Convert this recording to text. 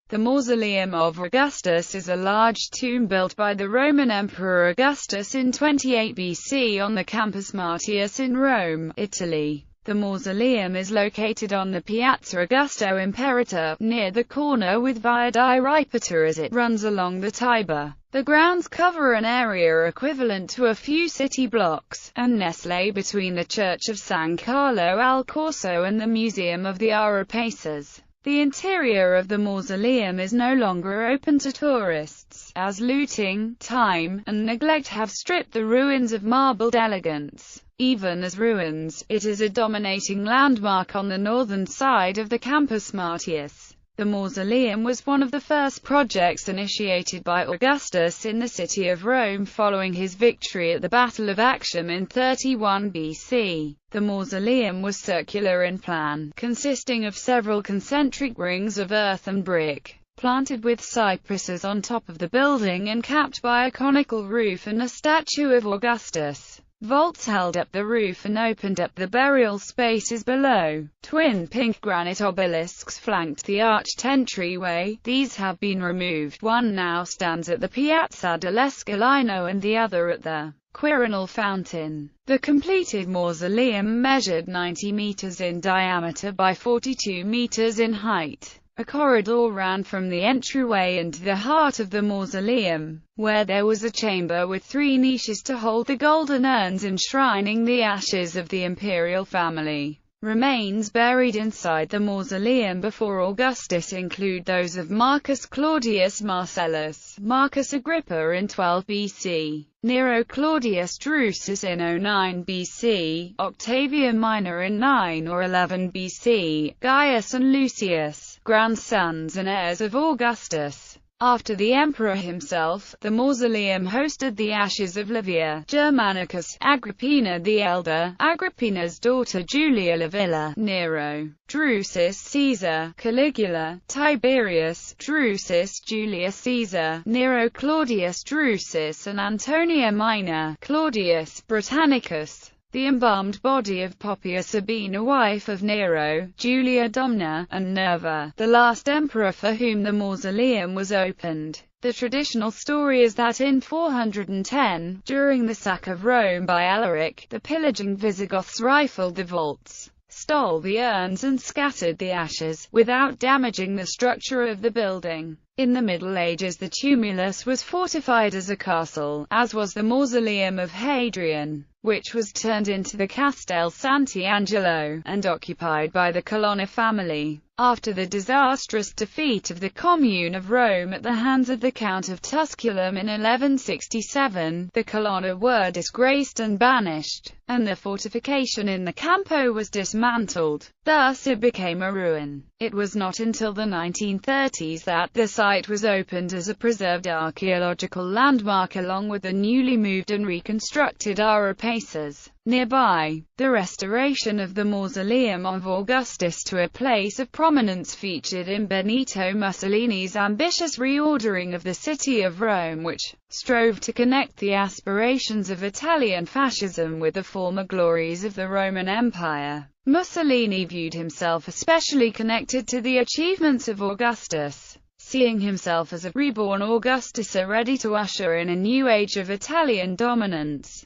The Mausoleum of Augustus is a large tomb built by the Roman Emperor Augustus in 28 BC on the Campus Martius in Rome, Italy. The mausoleum is located on the Piazza Augusto Imperator, near the corner with Via di Ripota as it runs along the Tiber. The grounds cover an area equivalent to a few city blocks, and nestle between the Church of San Carlo al Corso and the Museum of the Arapaces. The interior of the mausoleum is no longer open to tourists, as looting, time, and neglect have stripped the ruins of marbled elegance. Even as ruins, it is a dominating landmark on the northern side of the Campus Martius. The mausoleum was one of the first projects initiated by Augustus in the city of Rome following his victory at the Battle of Actium in 31 BC. The mausoleum was circular in plan, consisting of several concentric rings of earth and brick, planted with cypresses on top of the building and capped by a conical roof and a statue of Augustus. Vaults held up the roof and opened up the burial spaces below. Twin pink granite obelisks flanked the arched entryway. These have been removed. One now stands at the Piazza dell'Esquilino and the other at the Quirinal Fountain. The completed mausoleum measured 90 meters in diameter by 42 meters in height. A corridor ran from the entryway into the heart of the mausoleum, where there was a chamber with 3 niches to hold the golden urns enshrining the ashes of the imperial family. Remains buried inside the mausoleum before Augustus include those of Marcus Claudius Marcellus, Marcus Agrippa in 12 BC, Nero Claudius Drusus in 09 BC, Octavian Minor in 9 or 11 BC, Gaius and Lucius, grandsons and heirs of Augustus. After the emperor himself, the mausoleum hosted the ashes of Livia, Germanicus, Agrippina the Elder, Agrippina's daughter Julia Livilla, Nero, Drusus Caesar, Caligula, Tiberius, Drusus Julius Caesar, Nero Claudius Drusus and Antonia Minor, Claudius Britannicus. The embalmed body of Poppaea Sabina, wife of Nero, Julia Domna, and Nerva, the last emperor for whom the mausoleum was opened. The traditional story is that in 410, during the sack of Rome by Alaric, the pillaging Visigoths rifled the vaults, stole the urns and scattered the ashes, without damaging the structure of the building. In the Middle Ages the tumulus was fortified as a castle, as was the mausoleum of Hadrian, which was turned into the Castel Sant'Angelo, and occupied by the Colonna family. After the disastrous defeat of the Commune of Rome at the hands of the Count of Tusculum in 1167, the Colonna were disgraced and banished, and the fortification in the Campo was dismantled. Thus it became a ruin. It was not until the 1930s that the site was opened as a preserved archaeological landmark along with the newly moved and reconstructed Arapaces. Nearby, the restoration of the Mausoleum of Augustus to a place of prominence featured in Benito Mussolini's ambitious reordering of the city of Rome, which strove to connect the aspirations of Italian fascism with the former glories of the Roman Empire. Mussolini viewed himself especially connected to the achievements of Augustus, seeing himself as a reborn Augustus ready to usher in a new age of Italian dominance.